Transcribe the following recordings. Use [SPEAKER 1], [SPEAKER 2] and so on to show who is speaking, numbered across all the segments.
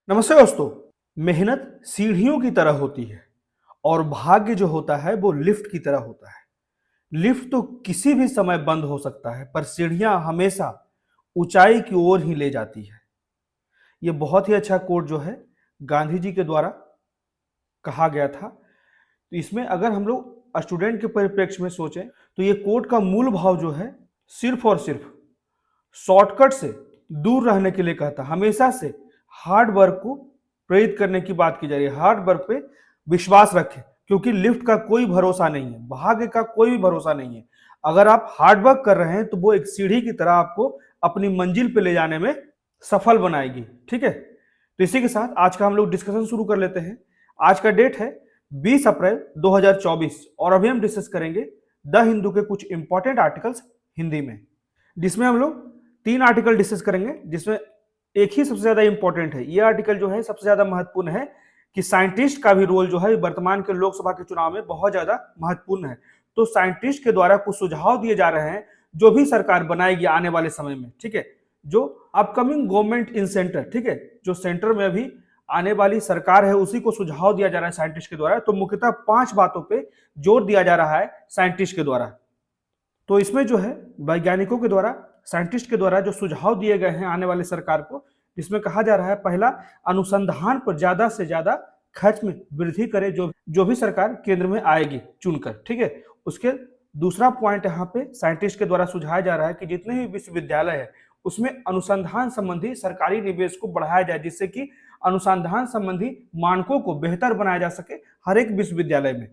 [SPEAKER 1] नमस्ते दोस्तों। मेहनत सीढ़ियों की तरह होती है और भाग्य जो होता है वो लिफ्ट की तरह होता है। लिफ्ट तो किसी भी समय बंद हो सकता है पर सीढ़ियां हमेशा ऊंचाई की ओर ही ले जाती है। ये बहुत ही अच्छा कोट जो है गांधी जी के द्वारा कहा गया था। तो इसमें अगर हम लोग स्टूडेंट के परिप्रेक्ष्य में सोचें तो ये कोट का मूल भाव जो है सिर्फ और सिर्फ शॉर्टकट से दूर रहने के लिए कहता। हमेशा से हार्ड वर्क को प्रेरित करने की बात की जा रही है। हार्ड वर्क पे विश्वास रखें क्योंकि लिफ्ट का कोई भरोसा नहीं है, भाग्य का कोई भी भरोसा नहीं है। अगर आप हार्ड वर्क कर रहे हैं तो वो एक सीढ़ी की तरह आपको अपनी मंजिल पे ले जाने में सफल बनाएगी। ठीक है, तो इसी के साथ आज का हम लोग डिस्कशन शुरू कर लेते हैं। आज का डेट है 20 अप्रैल 2024 और अभी हम डिस्कस करेंगे द हिंदू के कुछ इंपॉर्टेंट आर्टिकल्स हिंदी में, जिसमें हम लोग 3 आर्टिकल डिस्कस करेंगे, जिसमें एक ही सबसे ज्यादा इंपॉर्टेंट है। यह आर्टिकल जो है सबसे ज्यादा महत्वपूर्ण है कि साइंटिस्ट का भी रोल जो है वर्तमान के लोकसभा के चुनाव में बहुत ज्यादा महत्वपूर्ण है। तो साइंटिस्ट के द्वारा कुछ सुझाव दिए जा रहे हैं जो भी सरकार बनाएगी आने वाले समय में। ठीक है, जो अपकमिंग गवर्नमेंट इन सेंटर, ठीक है, जो सेंटर में अभी आने वाली सरकार है उसी को सुझाव दिया जा रहा है साइंटिस्ट के द्वारा। तो मुख्यतः 5 बातों पे जोर दिया जा रहा है साइंटिस्ट के द्वारा। तो इसमें जो है वैज्ञानिकों के द्वारा, साइंटिस्ट के द्वारा जो सुझाव दिए गए हैं आने वाली सरकार को, जिसमें कहा जा रहा है पहला, अनुसंधान पर ज्यादा से ज्यादा खर्च में वृद्धि करे जो भी सरकार केंद्र में आएगी चुनकर। ठीक है, उसके दूसरा पॉइंट यहाँ पे साइंटिस्ट के द्वारा सुझाया जा रहा है कि जितने भी विश्वविद्यालय है उसमें अनुसंधान संबंधी सरकारी निवेश को बढ़ाया जाए, जिससे कि अनुसंधान संबंधी मानकों को बेहतर बनाया जा सके हर एक विश्वविद्यालय में।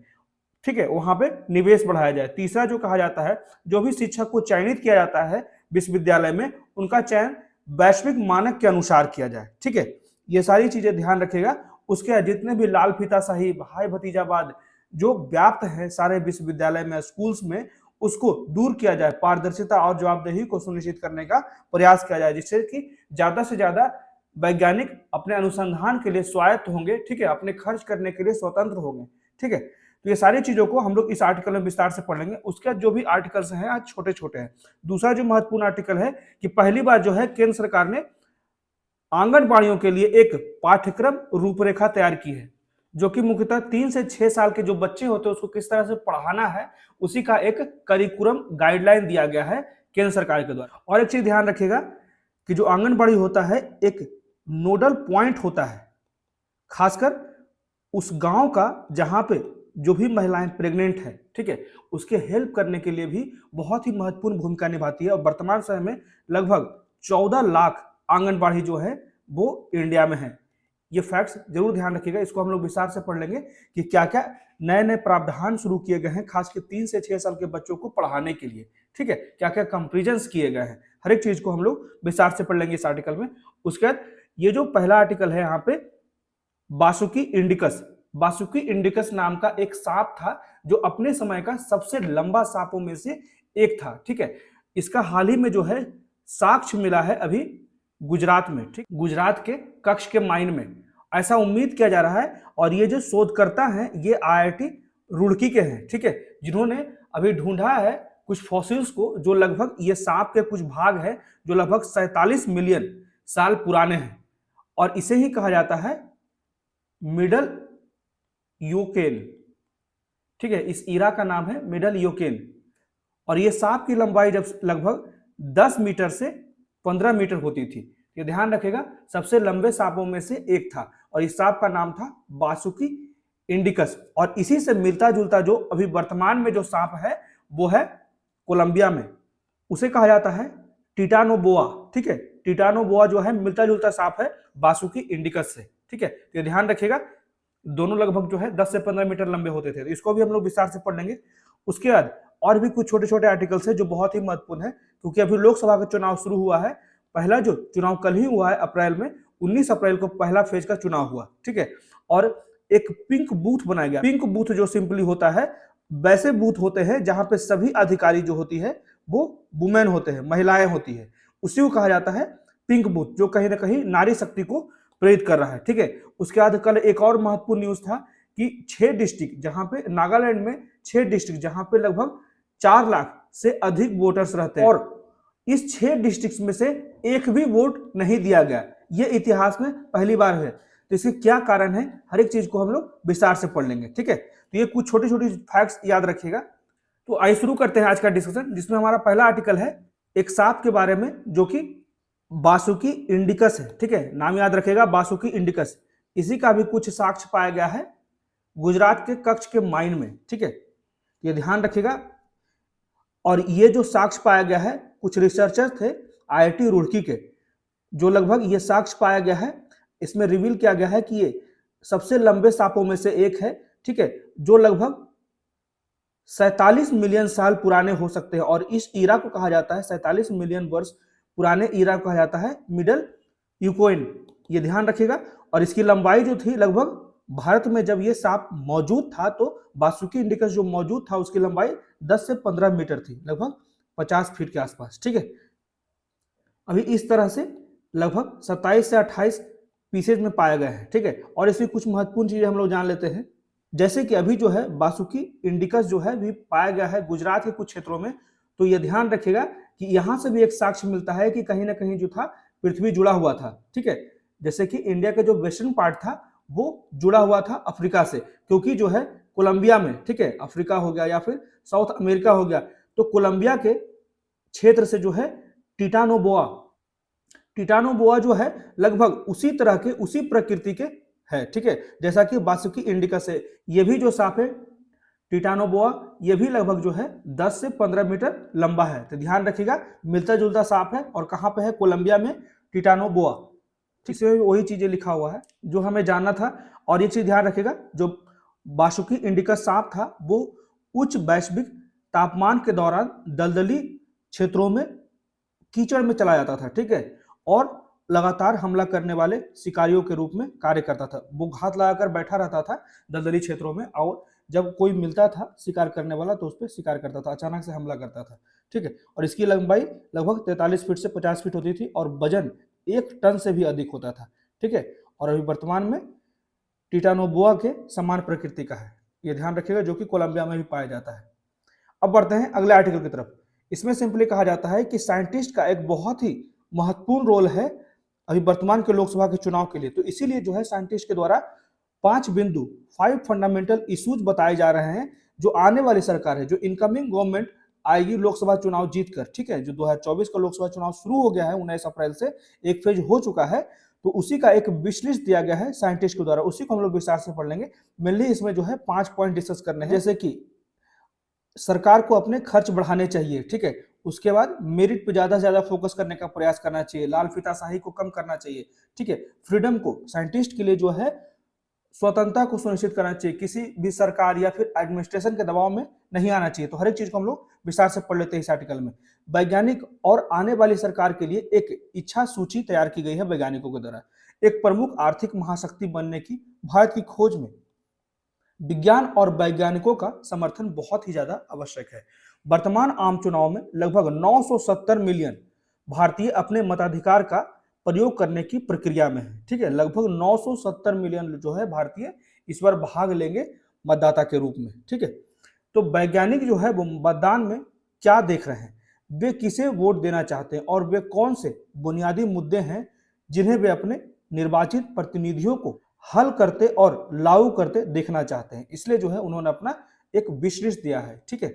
[SPEAKER 1] ठीक है, वहां पे निवेश बढ़ाया जाए। तीसरा जो कहा जाता है, जो भी शिक्षक को चयनित किया जाता है विश्वविद्यालय में, उनका चयन वैश्विक मानक के अनुसार किया जाए। ठीक है, ये सारी चीजें ध्यान रखिएगा। उसके जितने भी लाल फीताशाही, भाई भतीजावाद जो व्याप्त है सारे विश्वविद्यालय में, स्कूल्स में, उसको दूर किया जाए। पारदर्शिता और जवाबदेही को सुनिश्चित करने का प्रयास किया जाए, जिससे कि ज्यादा से ज्यादा वैज्ञानिक अपने अनुसंधान के लिए स्वायत्त होंगे। ठीक है, अपने खर्च करने के लिए स्वतंत्र होंगे। ठीक है, तो ये सारी चीजों को हम लोग इस आर्टिकल में विस्तार से पढ़ लेंगे। उसके बाद जो भी आर्टिकल्स हैं आज छोटे छोटे हैं। दूसरा जो महत्वपूर्ण आर्टिकल है कि पहली बार जो है केंद्र सरकार ने आंगनबाड़ियों के लिए एक पाठ्यक्रम रूपरेखा तैयार की है, जो कि मुख्यतः 3 से 6 साल के जो बच्चे होते हैं उसको किस तरह से पढ़ाना है, उसी का एक करिकुलम गाइडलाइन दिया गया है केंद्र सरकार के द्वारा। और एक चीज ध्यान रखिएगा कि जो आंगनबाड़ी होता है एक नोडल पॉइंट होता है, खासकर उस गांव का जहां पे जो भी महिलाएं प्रेग्नेंट है, ठीक है, उसके हेल्प करने के लिए भी बहुत ही महत्वपूर्ण भूमिका निभाती है। और वर्तमान समय में लगभग 14 लाख आंगनबाड़ी जो है वो इंडिया में है। ये फैक्ट्स जरूर ध्यान रखिएगा, इसको हम लोग विस्तार से पढ़ लेंगे कि क्या क्या नए नए प्रावधान शुरू किए गए हैं खासकर 3 से 6 साल के बच्चों को पढ़ाने के लिए। ठीक है, क्या क्या कंपेरिजन्स किए गए हैं, हर एक चीज को हम लोग विस्तार से पढ़ लेंगे इस आर्टिकल में। उसके बाद ये जो पहला आर्टिकल है यहाँ पे, बासुकी इंडिकस। बासुकी इंडिकस नाम का एक सांप था जो अपने समय का सबसे लंबा सांपों में से एक था। ठीक है, इसका हाल ही में जो है साक्ष्य मिला है अभी गुजरात में। ठीक, गुजरात के कच्छ के माइन में ऐसा उम्मीद किया जा रहा है। और ये जो शोधकर्ता हैं ये IIT रुड़की के हैं। ठीक है, जिन्होंने अभी ढूंढा है कुछ फॉसिल्स को, जो लगभग ये सांप के कुछ भाग है जो लगभग 47 मिलियन साल पुराने हैं। और इसे ही कहा जाता है मिडल यूकेन। ठीक है, इस ईरा का नाम है मिडल यूकेन। और ये सांप की लंबाई जब लगभग 10 मीटर से 15 मीटर होती थी। ये ध्यान रखेगा, सबसे लंबे सांपों में से एक था और इस सांप का नाम था बासुकी इंडिकस। और इसी से मिलता जुलता जो अभी वर्तमान में जो सांप है वो है कोलंबिया में, उसे कहा जाता है टिटानोबोआ। ठीक है, टिटानोबोआ जो है मिलता जुलता सांप है बासुकी इंडिकस से। ठीक है, तो ध्यान रखिएगा, दोनों लगभग जो है 10 से 15 मीटर लंबे होते थे। तो इसको भी हम लोग विस्तार से पढ़ लेंगे। उसके बाद और भी कुछ छोटे छोटे आर्टिकल्स हैं जो बहुत ही महत्वपूर्ण है, क्योंकि अभी लोकसभा का चुनाव शुरू हुआ है। पहला जो चुनाव कल ही हुआ है अप्रैल में, 19 अप्रैल को पहला फेज का चुनाव हुआ। ठीक है, और एक पिंक बूथ बनाया गया। पिंक बूथ जो सिंपली होता है, वैसे बूथ होते हैं जहां पे सभी अधिकारी जो होती है वो वुमेन होते हैं, महिलाएं होती है, उसी को कहा जाता है पिंक बूथ, जो कहीं ना कहीं नारी शक्ति को प्रेरित कर रहा है। ठीक है, उसके बाद कल एक और महत्वपूर्ण न्यूज था कि 6 डिस्ट्रिक्ट जहां पे नागालैंड में 6 डिस्ट्रिक्ट जहां पे लगभग 4 लाख से अधिक वोटर्स रहते हैं और इस 6 डिस्ट्रिक्ट में से एक भी वोट नहीं दिया गया। ये इतिहास में पहली बार है। तो इसके क्या कारण है, हर एक चीज को हम लोग विस्तार से पढ़ लेंगे, ठीक है। तो ये कुछ छोटी छोटी फैक्ट्स याद रखिएगा। तो आइए शुरू करते हैं आज का डिस्कशन, जिसमें हमारा पहला आर्टिकल है एक सांप के बारे में जो कि बासुकी इंडिकस है, ठीक है। नाम याद रखिएगा, बासुकी इंडिकस। इसी का भी कुछ साक्ष्य पाया गया है गुजरात के कच्छ के माइन में, ठीक है। ये ध्यान रखिएगा। और ये जो साक्ष्य पाया गया है, कुछ रिसर्चर थे आईआईटी रुड़की के, जो लगभग ये साक्ष्य पाया गया है, इसमें रिवील किया गया है कि ये सबसे लंबे सांपों में से एक है, ठीक है, जो लगभग 47 मिलियन साल पुराने हो सकते हैं। और इस ईरा को कहा जाता है, 47 मिलियन वर्ष पुराने ईरा को कहा जाता है मिडल यूकोइन। ये ध्यान रखिएगा। और इसकी लंबाई जो थी लगभग, भारत में जब ये सांप मौजूद था तो बासुकी इंडिकस जो मौजूद था उसकी लंबाई 10 से 15 मीटर थी, लगभग 50 फीट के आसपास, ठीक है। अभी इस तरह से लगभग 27 से 28 पीसेज में पाया गया है, ठीक है। और इसमें कुछ महत्वपूर्ण चीजें हम लोग जान लेते हैं, जैसे कि अभी जो है बासुकी इंडिकस जो है भी पाया गया है गुजरात के कुछ क्षेत्रों में। तो ये ध्यान रखिएगा कि यहां से भी एक साक्ष्य मिलता है कि कहीं ना कहीं जो था पृथ्वी जुड़ा हुआ था, ठीक है। जैसे कि इंडिया का जो वेस्टर्न पार्ट था वो जुड़ा हुआ था अफ्रीका से, क्योंकि जो है कोलंबिया में, ठीक है, अफ्रीका हो गया या फिर साउथ अमेरिका हो गया, तो कोलंबिया के क्षेत्र से जो है टिटानोबोआ जो है लगभग उसी तरह के, उसी प्रकृति के है, ठीक है, जैसा कि बासुकी इंडिकस है। ये भी जो सांप है टिटानोबोआ, ये भी लगभग जो है 10 से 15 मीटर लंबा है। तो ध्यान रखिएगा, मिलता जुलता सांप है। और कहां पे है, कोलंबिया में टिटानोबोआ, ठीक है। वही चीजें लिखा हुआ है जो हमें जानना था। और ये चीज ध्यान रखिएगा, जो बासुकी इंडिकस सांप था वो उच्च वैश्विक तापमान के दौरान दलदली क्षेत्रों में कीचड़ में चला जाता था, ठीक है, और लगातार हमला करने वाले शिकारियों के रूप में कार्य करता था। वो घात लगाकर बैठा रहता था दलदली क्षेत्रों में, और जब कोई मिलता था शिकार करने वाला तो उस पर शिकार करता था, अचानक से हमला करता था, ठीक है। और इसकी लंबाई लगभग 43 फीट से 50 फीट होती थी और वजन 1 टन से भी अधिक होता था, ठीक है। और अभी वर्तमान में टिटानोबोआ के समान प्रकृति का है, ये ध्यान रखिएगा, जो कि कोलंबिया में भी पाया जाता है। अब बढ़ते हैं अगले आर्टिकल की तरफ। इसमें सिंपली कहा जाता है कि साइंटिस्ट का एक बहुत ही महत्वपूर्ण रोल है अभी वर्तमान के लोकसभा के चुनाव के लिए। तो इसीलिए जो है साइंटिस्ट के द्वारा 5 बिंदु, 5 फंडामेंटल इश्यूज बताए जा रहे हैं, जो आने वाली सरकार है, जो इनकमिंग गवर्नमेंट आएगी लोकसभा चुनाव जीतकर, ठीक है। जो 2024 का लोकसभा चुनाव शुरू हो गया है 19 अप्रैल से, एक फेज हो चुका है, तो उसी का एक विश लिस्ट दिया गया है साइंटिस्ट के द्वारा, उसी को हम लोग विस्तार से पढ़ लेंगे। मेनली इसमें जो है 5 पॉइंट डिस्कस करने हैं, जैसे कि सरकार को अपने खर्च बढ़ाने चाहिए, ठीक है। उसके बाद मेरिट पे ज्यादा से ज्यादा फोकस करने का प्रयास करना चाहिए, लाल फीताशाही को कम करना चाहिए, ठीक है। फ्रीडम को, साइंटिस्ट के लिए जो है स्वतंत्रता को सुनिश्चित करना चाहिए, किसी भी सरकार या फिर एडमिनिस्ट्रेशन के दबाव में नहीं आना चाहिए। तो हर एक चीज को हम लोग विस्तार से पढ़ लेते हैं इस आर्टिकल में। वैज्ञानिक और आने वाली सरकार के लिए एक इच्छा सूची तैयार की गई है वैज्ञानिकों के द्वारा, एक प्रमुख आर्थिक महाशक्ति बनने की भारत की खोज में विज्ञान और वैज्ञानिकों का समर्थन बहुत ही ज्यादा आवश्यक है। वर्तमान आम चुनाव में लगभग 970 मिलियन भारतीय अपने मताधिकार का प्रयोग करने की प्रक्रिया में है, ठीक है। लगभग 970 मिलियन जो है भारतीय इस बार भाग लेंगे मतदाता के रूप में, ठीक है। तो वैज्ञानिक जो है वो मतदान में क्या देख रहे हैं, वे किसे वोट देना चाहते हैं और वे कौन से बुनियादी मुद्दे हैं जिन्हें वे अपने निर्वाचित प्रतिनिधियों को हल करते और लागू करते देखना चाहते हैं। इसलिए जो है उन्होंने अपना एक विश लिस्ट दिया है, ठीक है।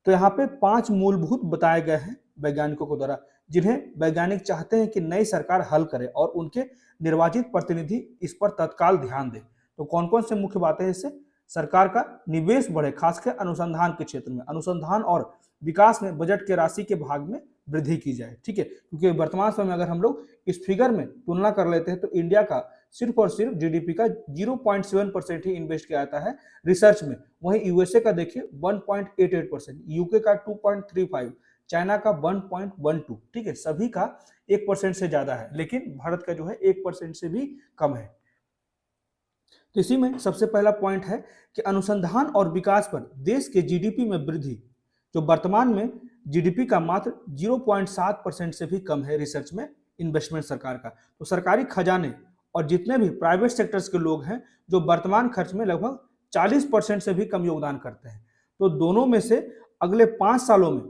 [SPEAKER 1] तो यहाँ पे 5 मूलभूत बताए गए हैं वैज्ञानिकों के द्वारा, जिन्हें वैज्ञानिक चाहते हैं कि नई सरकार हल करे और उनके निर्वाचित प्रतिनिधि इस पर तत्काल ध्यान दें। तो कौन कौन से मुख्य बातें हैं इससे, सरकार का निवेश बढ़े, खासकर अनुसंधान के क्षेत्र में, अनुसंधान और विकास में बजट के राशि के भाग में वृद्धि की जाए, ठीक है। क्योंकि वर्तमान समय में अगर हम लोग इस फिगर में तुलना कर लेते हैं तो इंडिया का सिर्फ और सिर्फ जीडीपी का 0.7% ही इन्वेस्ट किया जाता है रिसर्च में, वहीं यूएसए का देखिए 1.88%, यूके का 2.35, चाइना का 1.12, ठीक है। सभी का 1% से ज्यादा है, लेकिन भारत का जो है 1% से भी कम है। तो इसी में सबसे पहला पॉइंट है कि अनुसंधान और विकास पर देश के जीडीपी में वृद्धि, जो वर्तमान में जीडीपी का मात्र 0.7% से भी कम है रिसर्च में इन्वेस्टमेंट सरकार का। तो सरकारी खजाने और जितने भी प्राइवेट सेक्टर्स के लोग हैं जो वर्तमान खर्च में लगभग 40% से भी कम योगदान करते हैं। तो दोनों में से अगले 5 सालों में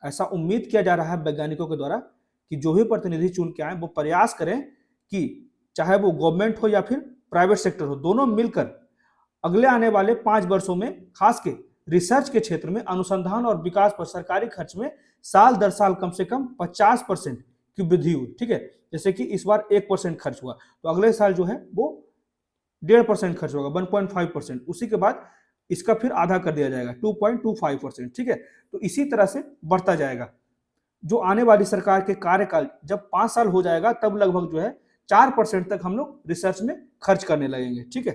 [SPEAKER 1] ऐसा उम्मीद किया जा रहा है वैज्ञानिकों के द्वारा कि जो भी प्रतिनिधि चुन के आए वो प्रयास करें कि चाहे वो गवर्नमेंट हो या फिर प्राइवेट सेक्टर हो, दोनों मिलकर अगले आने वाले 5 वर्षों में खास के रिसर्च के क्षेत्र में अनुसंधान और विकास पर सरकारी खर्च में साल दर साल कम से कम 50% की वृद्धि हुई। ठीक है, जैसे कि इस बार 1% खर्च हुआ, तो अगले साल जो है वो 1.5% खर्च होगा, 1.5%। उसी के बाद इसका फिर आधा कर दिया जाएगा, 2.25%। ठीक है, तो इसी तरह से बढ़ता जाएगा। जो आने वाली सरकार के कार्यकाल जब 5 साल हो जाएगा, तब लगभग जो है 4% तक हम लोग रिसर्च में खर्च करने लगेंगे। ठीक है,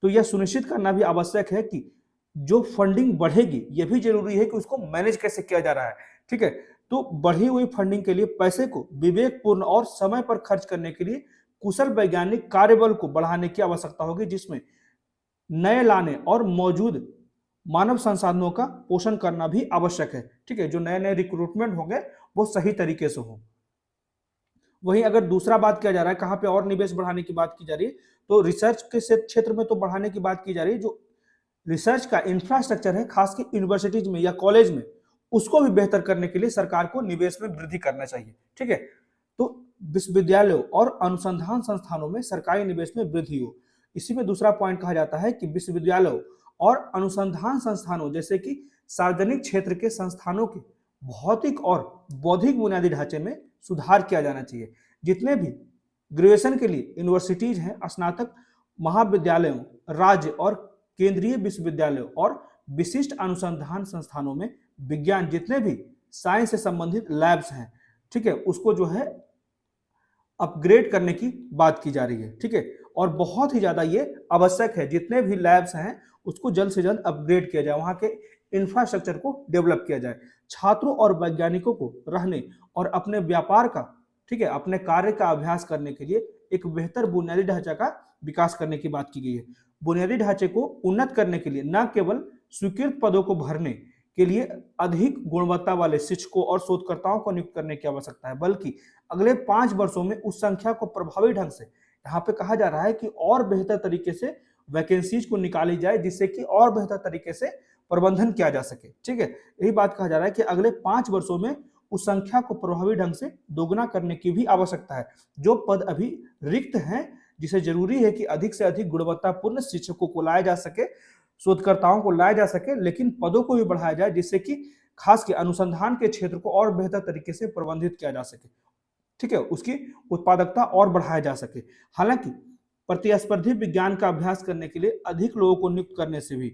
[SPEAKER 1] तो यह सुनिश्चित करना भी आवश्यक है कि जो फंडिंग बढ़ेगी, यह भी जरूरी है कि उसको मैनेज कैसे किया जा रहा है। ठीक है, तो बढ़ी हुई फंडिंग के लिए पैसे को विवेकपूर्ण और समय पर खर्च करने के लिए कुशल वैज्ञानिक कार्यबल को बढ़ाने की आवश्यकता होगी, जिसमें नए लाने और मौजूद मानव संसाधनों का पोषण करना भी आवश्यक है। ठीक है, जो नए नए रिक्रूटमेंट होंगे वो सही तरीके से हो। वहीं अगर दूसरा बात किया जा रहा है कहां पे और निवेश बढ़ाने की बात की जा रही है, तो रिसर्च के क्षेत्र में तो बढ़ाने की बात की जा रही है। जो रिसर्च का इंफ्रास्ट्रक्चर है खास के यूनिवर्सिटीज में या कॉलेज में, उसको भी बेहतर करने के लिए सरकार को निवेश में वृद्धि करना चाहिए। ठीक है, तो विश्वविद्यालयों और अनुसंधान संस्थानों में सरकारी निवेश में वृद्धि हो। इसी में दूसरा पॉइंट कहा जाता है कि विश्वविद्यालयों और अनुसंधान संस्थानों जैसे कि सार्वजनिक क्षेत्र के संस्थानों के भौतिक और बौद्धिक बुनियादी ढांचे में सुधार किया जाना चाहिए। जितने भी ग्रेजुएशन के लिए यूनिवर्सिटीज हैं, स्नातक महाविद्यालयों, राज्य और केंद्रीय विश्वविद्यालयों और विशिष्ट अनुसंधान संस्थानों में विज्ञान जितने भी साइंस से संबंधित लैब्स हैं, ठीक है, उसको जो है अपग्रेड करने की बात की जा रही है। ठीक है, और बहुत ही ज्यादा ये आवश्यक है, जितने भी लैब्स हैं उसको जल्द से जल्द अपग्रेड किया जाए, वहां के इंफ्रास्ट्रक्चर को डेवलप किया जाए। छात्रों और वैज्ञानिकों को रहने और अपने व्यापार का, ठीक है, अपने कार्य का अभ्यास करने के लिए एक बेहतर बुनियादी ढांचा का विकास करने की बात की गई है। बुनियादी ढांचे को उन्नत करने के लिए न केवल स्वीकृत पदों को भरने के लिए अधिक गुणवत्ता वाले शिक्षकों और शोधकर्ताओं को नियुक्त करने की आवश्यकता है, बल्कि अगले 5 वर्षों में उस संख्या को प्रभावी ढंग से, यहाँ पे कहा जा रहा है कि और बेहतर तरीके से वैकेंसीज को निकाली जाए, जिससे कि और बेहतर तरीके से प्रबंधन किया जा सके। ठीक है, यही बात कहा जा रहा है कि अगले 5 वर्षों में उस संख्या को प्रभावी ढंग से दोगुना करने की भी आवश्यकता है। जो पद अभी रिक्त हैं, जिसे जरूरी है कि अधिक से अधिक गुणवत्तापूर्ण शिक्षकों को लाया जा सके, शोधकर्ताओं को लाया जा सके, लेकिन पदों को भी बढ़ाया जाए, जिससे कि खास के अनुसंधान के क्षेत्र को और बेहतर तरीके से प्रबंधित किया जा सके। ठीक है, उसकी उत्पादकता और बढ़ाया जा सके। हालांकि प्रतिस्पर्धी विज्ञान का अभ्यास करने के लिए अधिक लोगों को नियुक्त करने से भी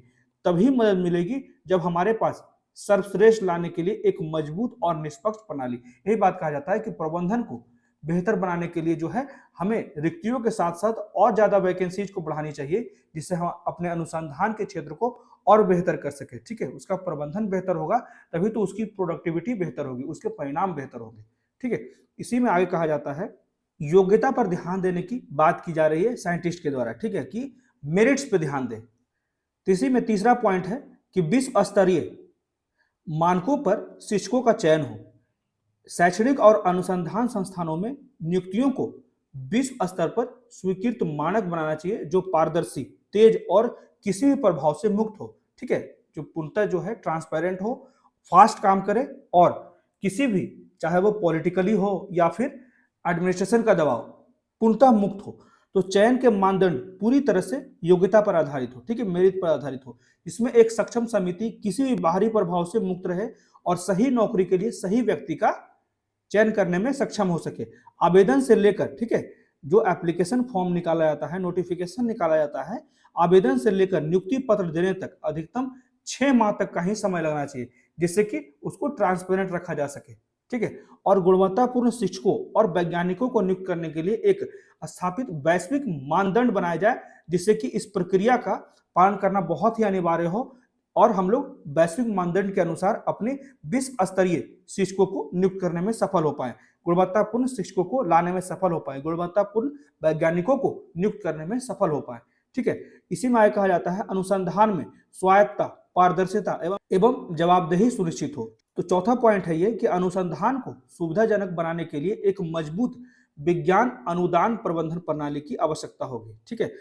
[SPEAKER 1] तभी मदद मिलेगी जब हमारे पास सर्वश्रेष्ठ लाने के लिए एक मजबूत और निष्पक्ष प्रणाली। यही बात कहा जाता है कि प्रबंधन को बेहतर बनाने के लिए जो है हमें रिक्तियों के साथ साथ और ज्यादा वैकेंसीज को बढ़ानी चाहिए, जिससे हम अपने अनुसंधान के क्षेत्र को और बेहतर कर सके। ठीक है, उसका प्रबंधन बेहतर होगा तभी तो उसकी प्रोडक्टिविटी बेहतर होगी, उसके परिणाम बेहतर होंगे। ठीक है, इसी में आगे कहा जाता है योग्यता पर ध्यान देने की बात की जा रही है साइंटिस्ट के द्वारा। ठीक है, कि मेरिट्स पे ध्यान दें। तो इसी में तीसरा पॉइंट है कि विश्व स्तरीय मानकों पर शिक्षकों का चयन हो। शैक्षणिक और अनुसंधान संस्थानों में नियुक्तियों को विश्व स्तर पर स्वीकृत मानक बनाना चाहिए, जो पारदर्शी, तेज और किसी भी प्रभाव से मुक्त हो। ठीक है, जो पूर्णतः जो है ट्रांसपेरेंट हो, फास्ट काम करे और किसी भी, चाहे वो पॉलिटिकली हो या फिर एडमिनिस्ट्रेशन का दबाव, पूर्णतः मुक्त हो। तो चयन के मानदंड पूरी तरह से योग्यता पर आधारित हो। ठीक है, मेरिट पर आधारित हो। इसमें एक सक्षम समिति किसी भी बाहरी प्रभाव से मुक्त रहे और सही नौकरी के लिए सही व्यक्ति का चयन करने में सक्षम हो सके। आवेदन से लेकर, ठीक है, जो एप्लीकेशन फॉर्म निकाला जाता है, नोटिफिकेशन निकाला जाता है, आवेदन से लेकर नियुक्ति पत्र देने तक अधिकतम 6 माह तक का ही समय लगना चाहिए, जिससे कि उसको ट्रांसपेरेंट रखा जा सके। ठीक है, और गुणवत्तापूर्ण शिक्षकों और वैज्ञानिकों को नियुक्त करने के लिए एक स्थापित वैश्विक मानदंड बनाया जाए, जिससे कि इस प्रक्रिया का पालन करना बहुत ही अनिवार्य हो और हम लोग वैश्विक मानदंड के अनुसार अपने विश्व स्तरीय शिक्षकों को नियुक्त करने में सफल हो पाए, गुणवत्तापूर्ण शिक्षकों को लाने में सफल हो पाए, गुणवत्तापूर्ण वैज्ञानिकों को नियुक्त करने में सफल हो पाए। ठीक है, इसी में आगे कहा जाता है अनुसंधान में स्वायत्तता, पारदर्शिता एवं जवाबदेही सुनिश्चित हो। तो चौथा पॉइंट है ये कि अनुसंधान को सुविधाजनक बनाने के लिए एक मजबूत विज्ञान अनुदान प्रबंधन प्रणाली की आवश्यकता होगी। ठीक है,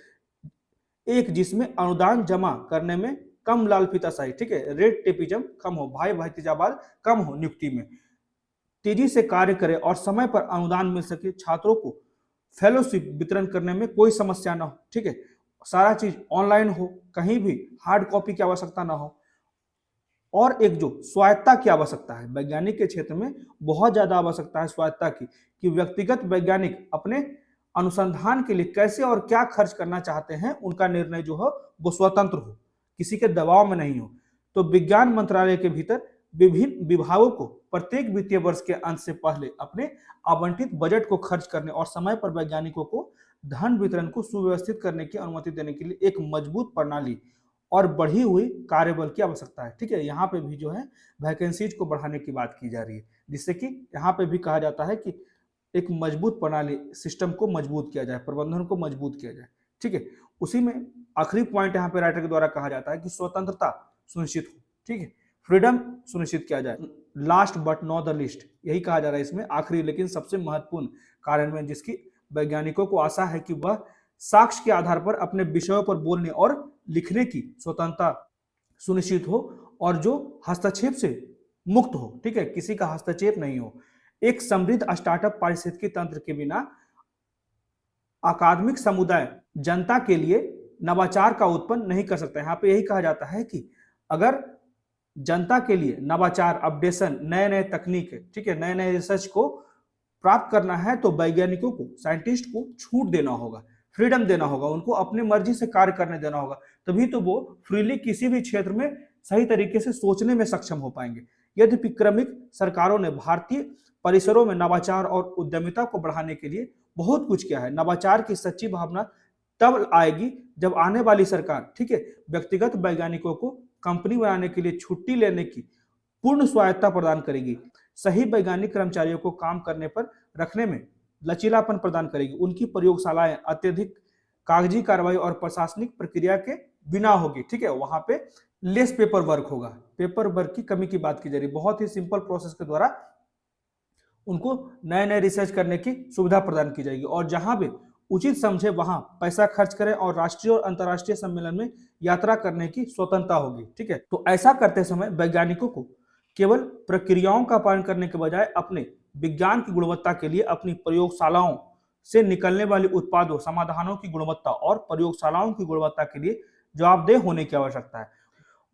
[SPEAKER 1] एक जिसमें अनुदान जमा करने में कम लालफीताशाही, ठीक है, रेड टेपिज्म कम हो, भाई भतीजावाद कम हो, नियुक्ति में तेजी से कार्य करे और समय पर अनुदान मिल सके, छात्रों को फेलोशिप वितरण करने में कोई समस्या ना हो, ठीक है, सारा चीज ऑनलाइन हो, कहीं भी हार्ड कॉपी की आवश्यकता ना हो, और एक जो स्वायत्ता की आवश्यकता है वैज्ञानिक के क्षेत्र में, बहुत ज्यादा आवश्यकता है स्वायत्ता की, कि व्यक्तिगत वैज्ञानिक अपने अनुसंधान के लिए कैसे और क्या खर्च करना चाहते हैं, उनका निर्णय जो हो वो स्वतंत्र हो, किसी के दबाव में नहीं हो। तो विज्ञान मंत्रालय के भीतर विभिन्न विभागों को प्रत्येक वित्तीय वर्ष के अंत से पहले अपने आवंटित बजट को खर्च करने और समय पर वैज्ञानिकों को धन वितरण को सुव्यवस्थित करने की अनुमति देने के लिए एक मजबूत प्रणाली और बढ़ी हुई कार्यबल की आवश्यकता है, ठीक है। यहाँ पे भी जो है वैकेंसीज को बढ़ाने की बात की जा रही है, जिससे कि यहाँ पे भी कहा जाता है कि एक मजबूत प्रणाली, सिस्टम को मजबूत किया जाए, प्रबंधन को मजबूत किया जाए, ठीक है। उसी में आखिरी पॉइंट यहाँ पे राइटर के द्वारा कहा जाता है कि स्वतंत्रता सुनिश्चित हो, ठीक है, फ्रीडम सुनिश्चित किया जाए। Last but not the list, यही कहा जा रहा है इसमें, आखिरी लेकिन सबसे महत्वपूर्ण कार्यान्वयन जिसकी वैज्ञानिकों को आशा है कि वह साक्ष्य के आधार पर अपने विषयों पर बोलने और लिखने की स्वतंत्रता सुनिश्चित हो, और जो हस्तक्षेप से मुक्त हो, ठीक है, किसी का हस्तक्षेप नहीं हो। एक समृद्ध स्टार्टअप पारिस्थितिकी तंत्र के बिना अकादमिक समुदाय जनता के लिए नवाचार का उत्पन्न नहीं कर सकता। यहाँ पे यही कहा जाता है कि अगर जनता के लिए नवाचार, अपडेशन, नए नए तकनीक, ठीक है, नए नए रिसर्च को प्राप्त करना है तो वैज्ञानिकों को, साइंटिस्ट को छूट देना होगा, फ्रीडम देना होगा, उनको अपनी मर्जी से कार्य करने देना होगा, तभी तो वो फ्रीली किसी भी क्षेत्र में सही तरीके से सोचने में सक्षम हो पाएंगे। यद्यपि क्रमिक सरकारों ने भारतीय परिसरों में नवाचार और उद्यमिता को बढ़ाने के लिए बहुत कुछ किया है। नवाचार की सच्ची भावना तब आएगी जब आने वाली सरकार, ठीक है, व्यक्तिगत वैज्ञानिकों को कंपनी बनाने के लिए छुट्टी लेने की पूर्ण स्वायत्ता प्रदान करेगी, सही वैज्ञानिक कर्मचारियों को काम करने पर रखने में लचीलापन प्रदान करेगी, उनकी प्रयोगशालाएं अत्यधिक कागजी कार्रवाई और प्रशासनिक प्रक्रिया के बिना होगी, ठीक है, वहां पे लेस पेपर वर्क होगा, पेपर वर्क की कमी की बात की जा रही है, बहुत ही सिंपल प्रोसेस के द्वारा उनको नए नए रिसर्च करने की सुविधा प्रदान की जाएगी, और जहां भी उचित समझे वहां पैसा खर्च करें और राष्ट्रीय और अंतर्राष्ट्रीय सम्मेलन में यात्रा करने की स्वतंत्रता होगी, ठीक है। तो ऐसा करते समय वैज्ञानिकों को केवल प्रक्रियाओं का पालन करने के बजाय अपने विज्ञान की गुणवत्ता के लिए अपनी प्रयोगशालाओं से निकलने वाले उत्पादों, समाधानों की गुणवत्ता और प्रयोगशालाओं की गुणवत्ता के लिए जवाबदेह होने की आवश्यकता है।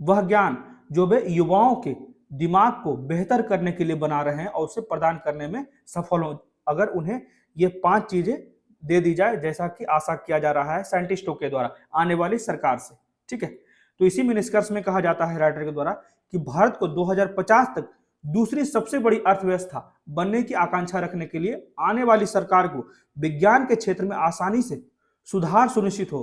[SPEAKER 1] वह ज्ञान जो वे युवाओं के दिमाग को बेहतर करने के लिए बना रहे हैं और उसे प्रदान करने में सफल हो, अगर उन्हें ये 5 चीजें दे दी जाए, जैसा कि आशा किया जा रहा है साइंटिस्टों के द्वारा आने वाली सरकार से, ठीक है। तो इसी में निष्कर्ष में कहा जाता है राइटर के द्वारा कि भारत को 2050 तक दूसरी सबसे बड़ी अर्थव्यवस्था बनने की आकांक्षा रखने के लिए आने वाली सरकार को विज्ञान के क्षेत्र में आसानी से सुधार सुनिश्चित हो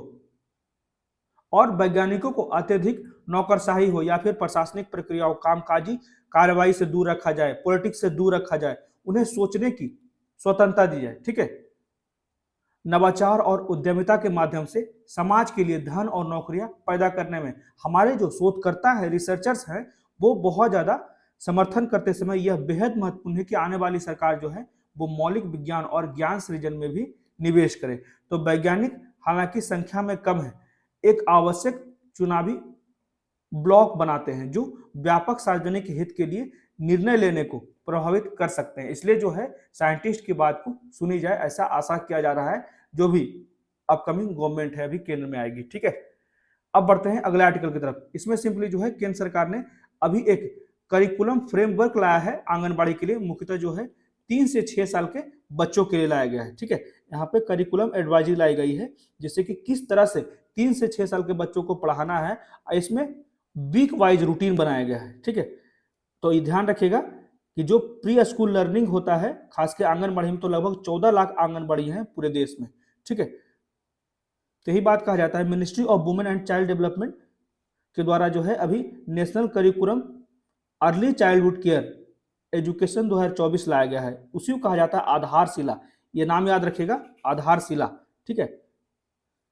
[SPEAKER 1] और वैज्ञानिकों को अत्यधिक नौकरशाही हो या फिर प्रशासनिक प्रक्रियाओं, कामकाजी कार्रवाई से दूर रखा जाए, पॉलिटिक्स से दूर रखा जाए, उन्हें सोचने की स्वतंत्रता दी जाए, ठीक है। नवाचार और उद्यमिता के माध्यम से समाज के लिए धन और नौकरियां पैदा करने में हमारे जो शोधकर्ता है, रिसर्चर्स हैं, वो बहुत ज्यादा समर्थन करते समय यह बेहद महत्वपूर्ण है कि आने वाली सरकार जो है वो मौलिक विज्ञान और ज्ञान सृजन में भी निवेश करे। तो वैज्ञानिक हालांकि संख्या में कम है, एक आवश्यक चुनावी ब्लॉक बनाते हैं जो व्यापक सार्वजनिक हित के लिए निर्णय लेने को प्रभावित कर सकते हैं। इसलिए जो है साइंटिस्ट की बात को सुनी जाए, ऐसा आशा किया जा रहा है, जो भी अपकमिंग गवर्नमेंट है अभी केंद्र में आएगी, ठीक है। अब बढ़ते हैं अगले आर्टिकल की तरफ। इसमें सिंपली जो है केंद्र सरकार ने अभी एक करिकुलम फ्रेमवर्क लाया है आंगनबाड़ी के लिए, मुख्यतः जो है 3 से 6 साल के बच्चों के लिए लाया गया है, ठीक है। यहाँ पे करिकुलम एडवाइजरी लाई गई है, जिससे कि किस तरह से 3 से 6 साल के बच्चों को पढ़ाना है, इसमें वीक वाइज रूटीन बनाया गया है, ठीक है। तो ये ध्यान रखिएगा कि जो प्री स्कूल लर्निंग होता है, खासकर आंगनबाड़ी में, तो लगभग 14 लाख आंगनबाड़ी हैं पूरे देश में, ठीक है। तो यही बात कहा जाता है ministry of women and child development के द्वारा जो है अभी national curriculum early childhood care education 2024 लाया गया है। उसी को कहा जाता है आधारशिला, ये नाम याद रखिएगा, आधारशिला, ठीक है।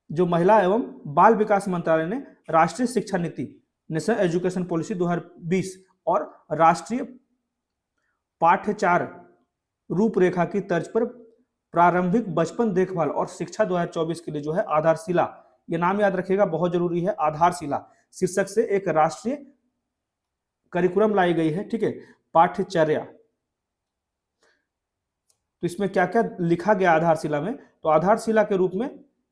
[SPEAKER 1] जो महिला एवं बाल विकास मंत्रालय ने राष्ट्रीय शिक्षा नीति, नेशनल एजुकेशन पॉलिसी 2020 और राष्ट्रीय पाठ्यचार रूपरेखा की तर्ज पर प्रारंभिक बचपन देखभाल और शिक्षा 2024 के लिए जो है आधारशिला, ये नाम याद रखिएगा, बहुत जरूरी है, आधारशिला शीर्षक से एक राष्ट्रीय करिकुलम लाई गई है, ठीक है, पाठ्यचर्या। तो इसमें क्या क्या लिखा गया आधारशिला में, तो आधारशिला के रूप में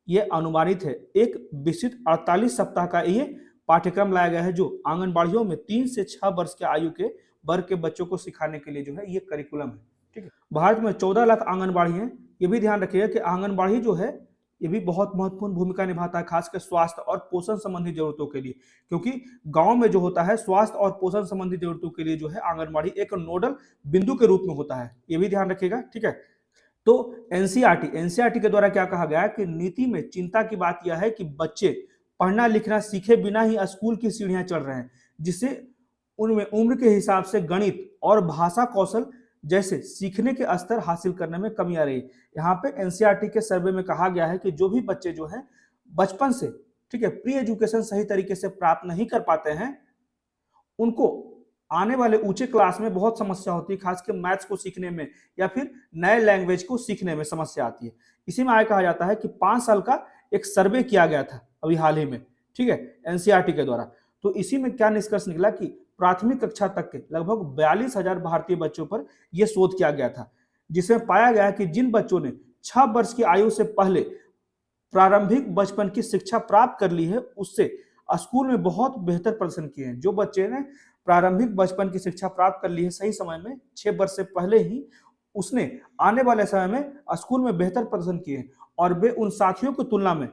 [SPEAKER 1] ये अनुमानित है, एक विस्तृत 48 सप्ताह का ये पाठ्यक्रम लाया गया है जो आंगनबाड़ियों में 3 से 6 वर्ष के आयु के वर्ग के बच्चों को सिखाने के लिए जो है ये करिकुलम है। ठीक है, भारत में 14 लाख आंगनबाड़ी हैं। ये भी ध्यान रखिएगा कि आंगनबाड़ी जो है ये भी बहुत महत्वपूर्ण भूमिका निभाता है, खासकर स्वास्थ्य और पोषण संबंधी जरूरतों के लिए, क्योंकि गांव में जो होता है स्वास्थ्य और पोषण संबंधी जरूरतों के लिए जो है आंगनबाड़ी एक नोडल बिंदु के रूप में होता है, ये भी ध्यान रखिएगा। ठीक है, तो एनसीईआरटी के द्वारा क्या कहा गया है कि नीति में चिंता की बात यह है कि बच्चे पढ़ना लिखना सीखे बिना ही स्कूल की सीढ़ियां चढ़ रहे हैं, जिससे उनमें उम्र के हिसाब से गणित और भाषा कौशल जैसे सीखने के स्तर हासिल करने में कमी आ रही है। यहाँ पे एनसीईआरटी के सर्वे में कहा गया है कि जो भी बच्चे जो हैं बचपन से, ठीक है, प्री एजुकेशन सही तरीके से प्राप्त नहीं कर पाते हैं, उनको आने वाले ऊंचे क्लास में बहुत समस्या होती है, खासकर मैथ्स को सीखने में या फिर नए लैंग्वेज को सीखने में समस्या आती है। इसी में आगे कहा जाता है कि 5 साल का एक सर्वे किया गया था अभी हाल ही में, ठीक है, एनसीईआरटी के द्वारा। तो इसी में क्या निष्कर्ष निकला कि प्राथमिक कक्षा तक के लगभग 42,000 भारतीय बच्चों पर यह शोध किया गया था, जिसमें पाया गया कि जिन बच्चों ने 6 वर्ष की आयु से पहले प्रारंभिक बचपन की शिक्षा प्राप्त कर ली है, उससे स्कूल में बहुत बेहतर प्रदर्शन किए हैं। जो बच्चे ने प्रारंभिक बचपन की शिक्षा प्राप्त कर ली है सही समय में 6 वर्ष से पहले ही, उसने आने वाले समय में स्कूल में बेहतर प्रदर्शन किए हैं और वे उन साथियों की तुलना में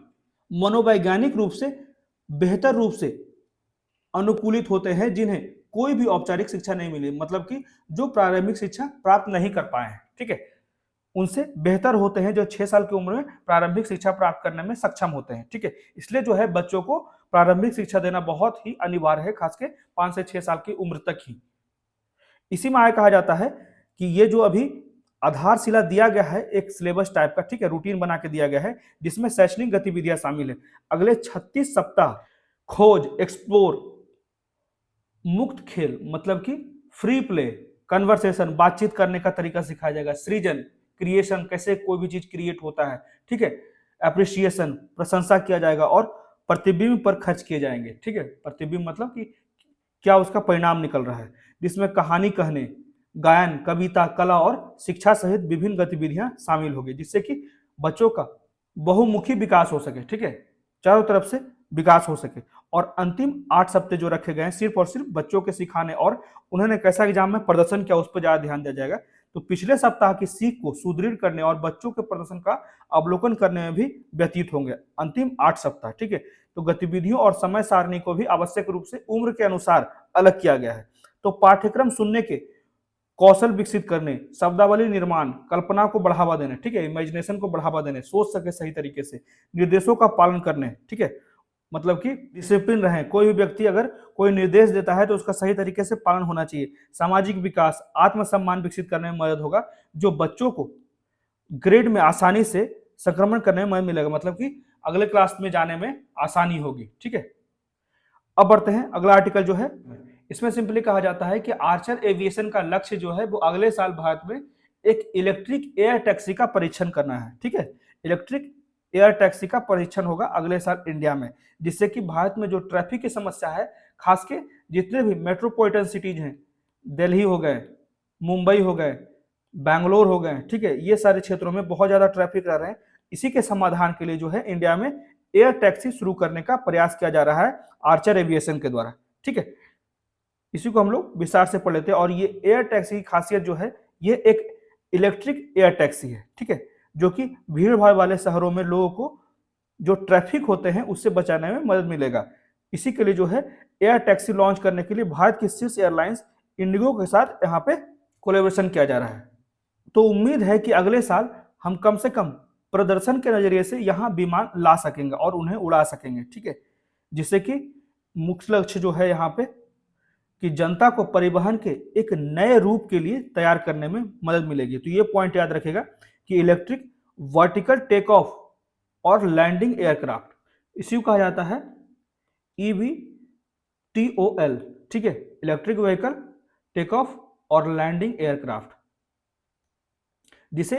[SPEAKER 1] मनोवैज्ञानिक रूप से बेहतर रूप से अनुकूलित होते हैं जिन्हें कोई भी औपचारिक शिक्षा नहीं मिली, मतलब कि जो प्रारंभिक शिक्षा प्राप्त नहीं कर पाए हैं, ठीक है, उनसे बेहतर होते हैं जो 6 साल की उम्र में प्रारंभिक शिक्षा प्राप्त करने में सक्षम होते हैं। ठीक है, इसलिए जो है बच्चों को प्रारंभिक शिक्षा देना बहुत ही अनिवार्य है, खासकर 5 से 6 साल की उम्र तक ही। इसी में आगे कहा जाता है कि ये जो अभी आधारशिला दिया गया है एक सिलेबस टाइप का, ठीक है, रूटीन बना के दिया गया है, जिसमें शैक्षणिक गतिविधियां शामिल है। अगले 36 सप्ताह खोज, एक्सप्लोर, मुक्त खेल मतलब कि फ्री प्ले, कन्वर्सेशन, बातचीत करने का तरीका सिखाया जाएगा, सृजन, क्रिएशन, कैसे कोई भी चीज क्रिएट होता है, ठीक है, एप्रिसिएशन, प्रशंसा किया जाएगा और प्रतिबिंब पर खर्च किए जाएंगे। ठीक है, प्रतिबिंब मतलब कि क्या उसका परिणाम निकल रहा है, जिसमें कहानी कहने, गायन, कविता, कला और शिक्षा सहित विभिन्न गतिविधियां शामिल होगी, जिससे कि बच्चों का बहुमुखी विकास हो सके। ठीक है, चारों तरफ से विकास हो सके। और अंतिम 8 सप्ताह जो रखे गए हैं सिर्फ और सिर्फ बच्चों के सिखाने और उन्होंने कैसा एग्जाम में प्रदर्शन किया उस पर ज्यादा ध्यान दिया जाएगा। तो पिछले सप्ताह की सीख को सुदृढ़ करने और बच्चों के प्रदर्शन का अवलोकन करने में भी व्यतीत होंगे अंतिम 8 सप्ताह। ठीक है, तो गतिविधियों और समय सारणी को भी आवश्यक रूप से उम्र के अनुसार अलग किया गया है। तो पाठ्यक्रम सुनने के कौशल विकसित करने, शब्दावली निर्माण, कल्पना को बढ़ावा देने, ठीक है, इमेजिनेशन को बढ़ावा देने, सोच सके सही तरीके से, निर्देशों का पालन करने, ठीक है, मतलब कि डिसिप्लिन रहे, कोई भी व्यक्ति अगर कोई निर्देश देता है तो उसका सही तरीके से पालन होना चाहिए, सामाजिक विकास, आत्मसम्मान विकसित करने में मदद होगा, जो बच्चों को ग्रेड में आसानी से संक्रमण करने में मदद मिलेगा, मतलब कि अगले क्लास में जाने में आसानी होगी। ठीक है, अब बढ़ते हैं अगला आर्टिकल जो है, इसमें सिंपली कहा जाता है कि आर्चर एविएशन का लक्ष्य जो है वो अगले साल भारत में एक इलेक्ट्रिक एयर टैक्सी का परीक्षण करना है। ठीक है, इलेक्ट्रिक एयर टैक्सी का परीक्षण होगा अगले साल इंडिया में, जिससे कि भारत में जो ट्रैफिक की समस्या है, खास के जितने भी मेट्रोपॉलिटन सिटीज हैं, दिल्ली हो गए, मुंबई हो गए, बैंगलोर हो गए, ठीक है, ये सारे क्षेत्रों में बहुत ज्यादा ट्रैफिक रह रहे हैं। इसी के समाधान के लिए जो है इंडिया में एयर टैक्सी शुरू करने का प्रयास किया जा रहा है आर्चर एविएशन के द्वारा। ठीक है, इसी को हम लोग विस्तार से पढ़ लेते हैं। और ये एयर टैक्सी की खासियत जो है, ये एक इलेक्ट्रिक एयर टैक्सी है, ठीक है, जो कि भीड़ भाड़ वाले शहरों में लोगों को जो ट्रैफिक होते हैं उससे बचाने में मदद मिलेगा। इसी के लिए जो है एयर टैक्सी लॉन्च करने के लिए भारत की शीर्ष एयरलाइंस इंडिगो के साथ यहाँ पे कोलैबोरेशन किया जा रहा है। तो उम्मीद है कि अगले साल हम कम से कम प्रदर्शन के नजरिए से यहाँ विमान ला सकेंगे और उन्हें उड़ा सकेंगे। ठीक है, जिससे कि मुख्य लक्ष्य जो है यहाँ पे कि जनता को परिवहन के एक नए रूप के लिए तैयार करने में मदद मिलेगी। तो ये पॉइंट याद रखेगा कि इलेक्ट्रिक वर्टिकल टेक ऑफ और लैंडिंग एयरक्राफ्ट, इसी को कहा जाता है EVTOL। ठीक है, इलेक्ट्रिक व्हीकल टेक ऑफ और लैंडिंग एयरक्राफ्ट, जिसे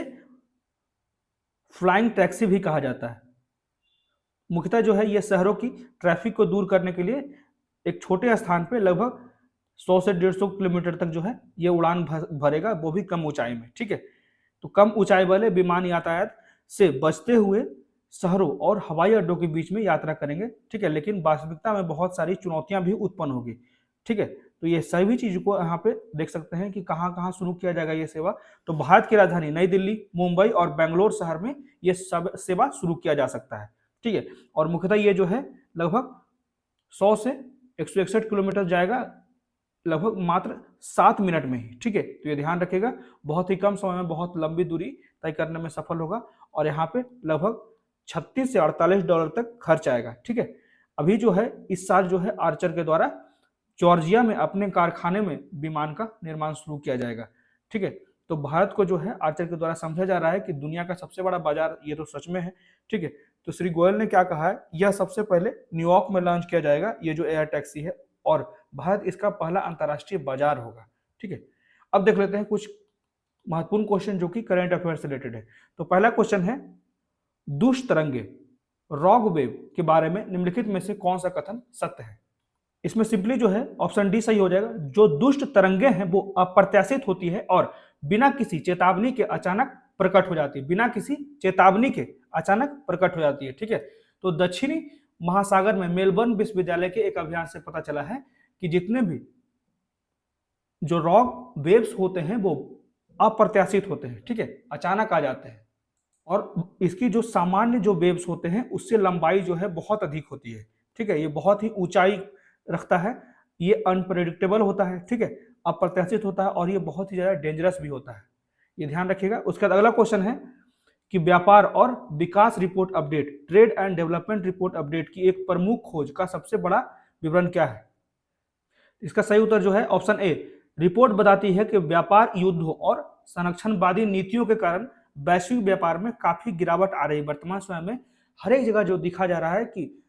[SPEAKER 1] फ्लाइंग टैक्सी भी कहा जाता है। मुख्यतः जो है ये शहरों की ट्रैफिक को दूर करने के लिए एक छोटे स्थान पे लगभग 100 से 150 किलोमीटर तक जो है ये उड़ान भरेगा, वो भी कम ऊंचाई में। ठीक है, तो कम ऊंचाई वाले विमान यातायात से बचते हुए शहरों और हवाई अड्डों के बीच में यात्रा करेंगे, ठीक है, लेकिन वास्तविकता में बहुत सारी चुनौतियां भी उत्पन्न होगी, ठीक है। तो ये सभी चीज को यहाँ पे देख सकते हैं कि कहाँ कहाँ शुरू किया जाएगा ये सेवा। तो भारत की राजधानी नई दिल्ली, मुंबई और बेंगलोर शहर में ये सब सेवा शुरू किया जा सकता है, ठीक है। और मुख्यतः ये जो है लगभग 100 से 161 किलोमीटर जाएगा लगभग मात्र 7 मिनट में ही, ठीक है। तो ये ध्यान रखिएगा, बहुत ही कम समय में बहुत लंबी दूरी तय करने में सफल होगा और यहाँ पे लगभग 36 से 48 डॉलर तक खर्च आएगा, ठीक है। अभी जो है इस साल जो है आर्चर के द्वारा जॉर्जिया में अपने कारखाने में विमान का निर्माण शुरू किया जाएगा, ठीक है। तो भारत को जो है आर्चर के द्वारा समझा जा रहा है कि दुनिया का सबसे बड़ा बाजार ये तो सच में है, ठीक है। तो श्री गोयल ने क्या कहा है, यह सबसे पहले न्यूयॉर्क में लॉन्च किया जाएगा ये जो एयर टैक्सी है, और भारत इसका पहला अंतर्राष्ट्रीय बाजार होगा, ठीक है। अब देख लेते हैं कुछ महत्वपूर्ण क्वेश्चन जो कि करंट अफेयर से रिलेटेड है। तो पहला क्वेश्चन है, दुष्ट तरंगे रॉग वेव के बारे में निम्नलिखित में से कौन सा कथन सत्य है। इसमें सिंपली जो है ऑप्शन डी सही हो जाएगा। जो दुष्ट तरंगे हैं वो अप्रत्याशित होती है और बिना किसी चेतावनी के अचानक प्रकट हो जाती है, बिना किसी चेतावनी के अचानक प्रकट हो जाती है, ठीक है। तो दक्षिणी महासागर में मेलबर्न विश्वविद्यालय के एक अभियान से पता चला है कि जितने भी जो रॉग वेव्स होते हैं वो अप्रत्याशित होते हैं, ठीक है, अचानक आ जाते हैं, और इसकी जो सामान्य जो वेव्स होते हैं उससे लंबाई जो है बहुत अधिक होती है, ठीक है। ये बहुत ही ऊंचाई रखता है, ये अनप्रेडिक्टेबल होता है, ठीक है, अप्रत्याशित होता है और ये बहुत ही ज्यादा डेंजरस भी होता है, ये ध्यान रखिएगा। उसके बाद अगला क्वेश्चन है कि व्यापार और विकास report update, trade and development report update की एक प्रमुख खोज का सबसे बड़ा विवरण क्या है। इसका सही उत्तर जो है ऑप्शन ए, रिपोर्ट बताती है कि व्यापार युद्धों और संरक्षणवादी नीतियों के कारण वैश्विक व्यापार में काफी गिरावट आ रही है। वर्तमान समय में हर एक जगह जो दिखा जा रहा है कि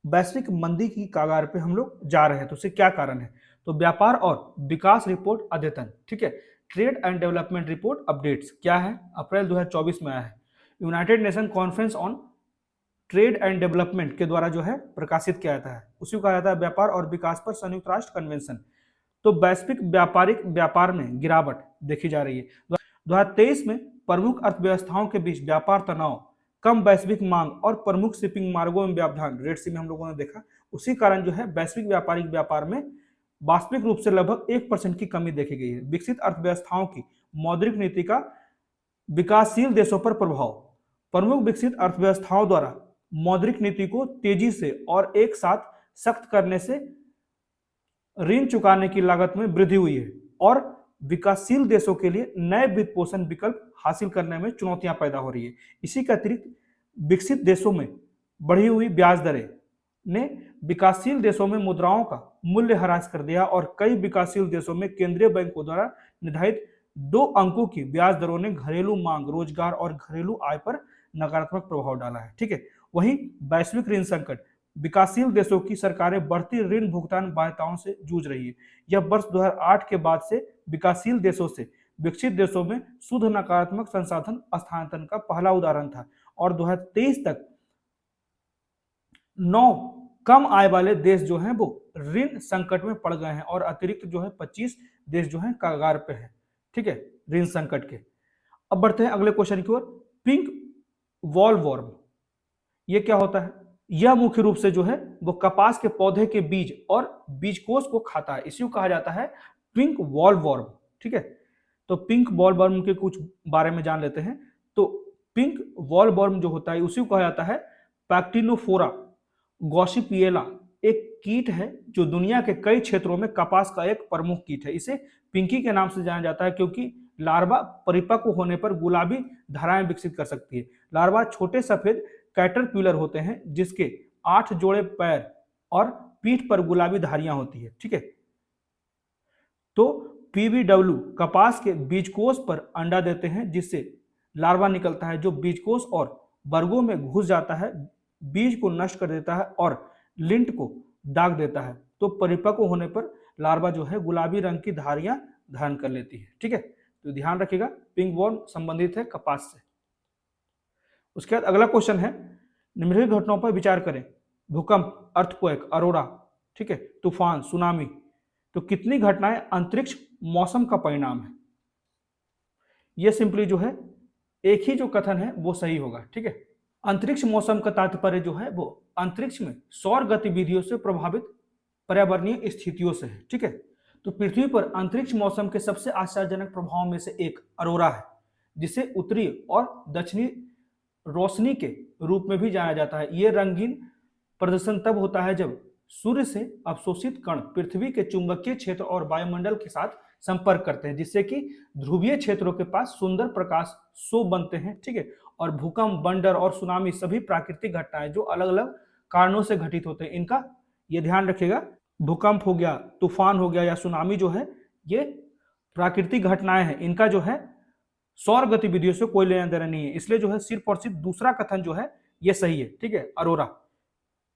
[SPEAKER 1] वैश्विक मंदी की कगार पे हम लोग जा रहे हैं, तो उससे क्या कारण है। तो व्यापार और विकास रिपोर्ट अद्यतन, ठीक है, trade and development report updates क्या है, अप्रैल 2024 में आया है। United nation conference on trade and development के द्वारा जो है प्रकाशित किया जाता है, उसी को कहा जाता है व्यापार और विकास पर संयुक्त राष्ट्र कन्वेंशन। तो वैश्विक व्यापारिक व्यापार में गिरावट देखी जा रही है। 2023 में प्रमुख अर्थव्यवस्थाओं के बीच व्यापार तनाव, कम वैश्विक मांग और प्रमुख शिपिंग मार्गों में व्यवधान, रेड सी में हम लोगों ने देखा, उसी कारण जो है वैश्विक व्यापारिक व्यापार में वास्तविक रूप से लगभग 1% की कमी देखी गई है। विकसित अर्थव्यवस्थाओं की मौद्रिक नीति का विकासशील देशों पर प्रभाव, प्रमुख विकसित अर्थव्यवस्थाओं द्वारा मौद्रिक नीति को तेजी से और एक साथ सख्त करने से ऋण चुकाने की लागत में वृद्धि हुई है और विकासशील देशों के लिए नए वित्त पोषण विकल्प हासिल करने में चुनौतियां पैदा हो रही है। इसी के अतिरिक्त विकसित देशों में बढ़ी हुई ब्याज दरें ने विकासशील देशों में मुद्राओं का मूल्य ह्रास कर दिया और कई विकासशील देशों में केंद्रीय बैंकों द्वारा निर्धारित 2 अंकों की ब्याज दरों ने घरेलू मांग, रोजगार और घरेलू आय पर नकारात्मक प्रभाव डाला है, ठीक है। वहीं वैश्विक ऋण संकट, विकासशील देशों की सरकारें बढ़ती ऋण भुगतान बाध्यताओं से जूझ रही है। यह वर्ष 2008 के बाद से विकासशील देशों से विकसित देशों में शुद्ध नकारात्मक संसाधन स्थानांतरण का पहला उदाहरण था और 2023 तक 9 कम आय वाले देश जो हैं वो ऋण संकट में पड़ गए हैं और अतिरिक्त जो है 25 देश जो हैं कगार पे हैं, ठीक है, ऋण संकट के। अब बढ़ते हैं अगले क्वेश्चन की ओर। पिंक वॉलवॉर्म ये क्या होता है। यह मुख्य रूप से जो है वो कपास के पौधे के बीज और बीजकोष को खाता है, इसी को कहा जाता है पिंक वॉलवॉर्म, ठीक है। तो पिंक वॉलवॉर्म के कुछ बारे में जान लेते हैं। तो पिंक वॉलवॉर्म जो होता है उसी को कहा जाता है पैक्टिनोफोरा गॉसिपिएला, एक कीट है जो दुनिया के कई क्षेत्रों में कपास का एक प्रमुख कीट है। इसे पिंकी के नाम से जाना जाता है क्योंकि लार्वा परिपक्व होने पर गुलाबी धाराएं विकसित कर सकती है। लार्वा छोटे सफेद कैटरपिलर होते हैं जिसके 8 जोड़े पैर और पीठ पर गुलाबी धारियां होती है, ठीक है। तो पीवीडब्ल्यू कपास के बीजकोष पर अंडा देते हैं जिससे लार्वा निकलता है जो बीजकोष और वर्गों में घुस जाता है, बीज को नष्ट कर देता है और लिंट को दाग देता है। तो परिपक्व होने पर लार्वा जो है गुलाबी रंग की धारियां धारण कर लेती है, ठीक है। तो ध्यान रखिएगा पिंक वॉर्म संबंधित है कपास से। उसके बाद अगला क्वेश्चन है, निम्नलिखित घटनाओं पर विचार करें। भूकंप, अर्थक्वेक, अरोरा, ठीक है, तूफान, सुनामी। तो कितनी घटनाएं अंतरिक्ष मौसम का परिणाम है। ये सिंपली जो है एक ही जो कथन है वो सही होगा। ठीक है, अंतरिक्ष मौसम का तात्पर्य जो है वो अंतरिक्ष में सौर गतिविधियों से प्रभावित पर्यावरणीय स्थितियों से है। ठीक है, तो पृथ्वी पर अंतरिक्ष मौसम के सबसे आश्चर्यजनक प्रभावों में से एक अरोरा है, जिसे उत्तरी और दक्षिणी रोशनी के रूप में भी जाना जाता है। यह रंगीन प्रदर्शन तब होता है जब सूर्य से अवशोषित कण पृथ्वी के चुंबकीय क्षेत्र और वायुमंडल के साथ संपर्क करते हैं, जिससे कि ध्रुवीय क्षेत्रों के पास सुंदर प्रकाश शोभ बनते हैं। ठीक है, और भूकंप, बंडर और सुनामी सभी प्राकृतिक घटनाएं जो अलग अलग कारणों से घटित होते हैं, इनका ये ध्यान रखिएगा। भूकंप हो गया, तूफान हो गया या सुनामी जो है ये प्राकृतिक घटनाएं हैं, इनका जो है सौर गतिविधियों से कोई लेना देना नहीं है। इसलिए जो है सिर्फ और सिर्फ दूसरा कथन जो है ये सही है। ठीक है, अरोरा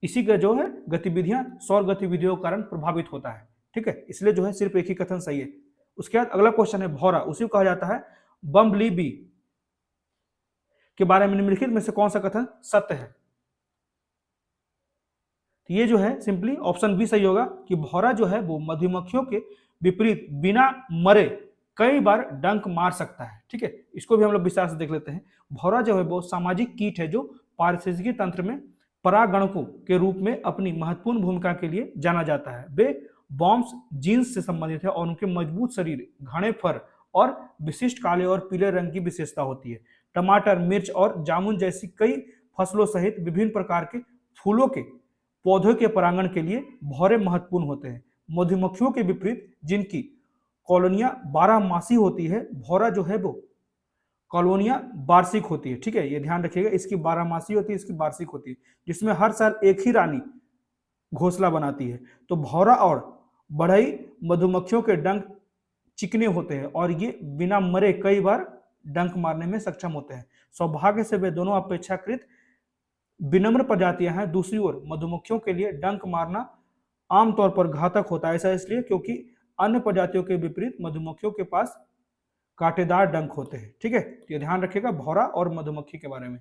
[SPEAKER 1] इसी का जो है गतिविधियां सौर गतिविधियों के कारण प्रभावित होता है। ठीक है, इसलिए जो है सिर्फ एक ही कथन सही है। उसके बाद अगला क्वेश्चन है भौरा, उसी को कहा जाता है बम्बली बी के बारे में निम्नलिखित में से कौन सा कथन सत्य है? तो ये जो है सिंपली ऑप्शन बी सही होगा कि भौरा जो है वो मधुमक्खियों के विपरीत बिना मरे कई बार डंक मार सकता है। ठीक है, इसको भी हम लोग विस्तार से देख लेते हैं। भौरा जो है वो सामाजिक कीट है जो पारिस्थितिकी तंत्र में परागणकों के रूप में अपनी महत्वपूर्ण भूमिका के लिए जाना जाता है। वे बॉम्ब्स जीन्स से संबंधित है और उनके मजबूत शरीर, घने फर और विशिष्ट काले और पीले रंग की विशेषता होती है। टमाटर, मिर्च और जामुन जैसी कई फसलों सहित विभिन्न प्रकार के फूलों के पौधों के परागण के लिए भौरे महत्वपूर्ण होते हैं। मधुमक्खियों के विपरीत जिनकी कॉलोनियां 12 मासी होती है, भौरा जो है वो कॉलोनियां वार्षिक होती है। ठीक है, ये ध्यान रखिएगा, इसकी 12 मासी होती है, इसकी वार्षिक होती है, जिसमें हर साल एक ही रानी घोंसला बनाती है। तो भौरा और बढ़ई मधुमक्खियों के डंक चिकने होते हैं और ये बिना मरे कई बार डंक मारने में सक्षम होते हैं। सौभाग्य से वे दोनों अपेक्षाकृत विनम्र प्रजातियां हैं। दूसरी ओर मधुमक्खियों के लिए डंक मारना आमतौर पर घातक होता है। ऐसा इसलिए क्योंकि अन्य प्रजातियों के विपरीत मधुमक्खियों के पास कांटेदार डंक होते हैं। ठीक है, तो ये ध्यान रखिएगा भौरा और मधुमक्खी के बारे में।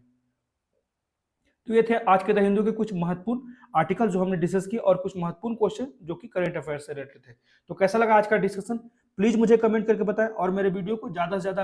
[SPEAKER 1] तो ये थे आज के द हिंदू के कुछ महत्वपूर्ण आर्टिकल जो हमने डिस्कस किए और कुछ महत्वपूर्ण क्वेश्चन जो कि करंट अफेयर से रिलेटेड थे। तो कैसा लगा आज का डिस्कशन, प्लीज मुझे कमेंट करके बताएं और मेरे वीडियो को ज्यादा से ज्यादा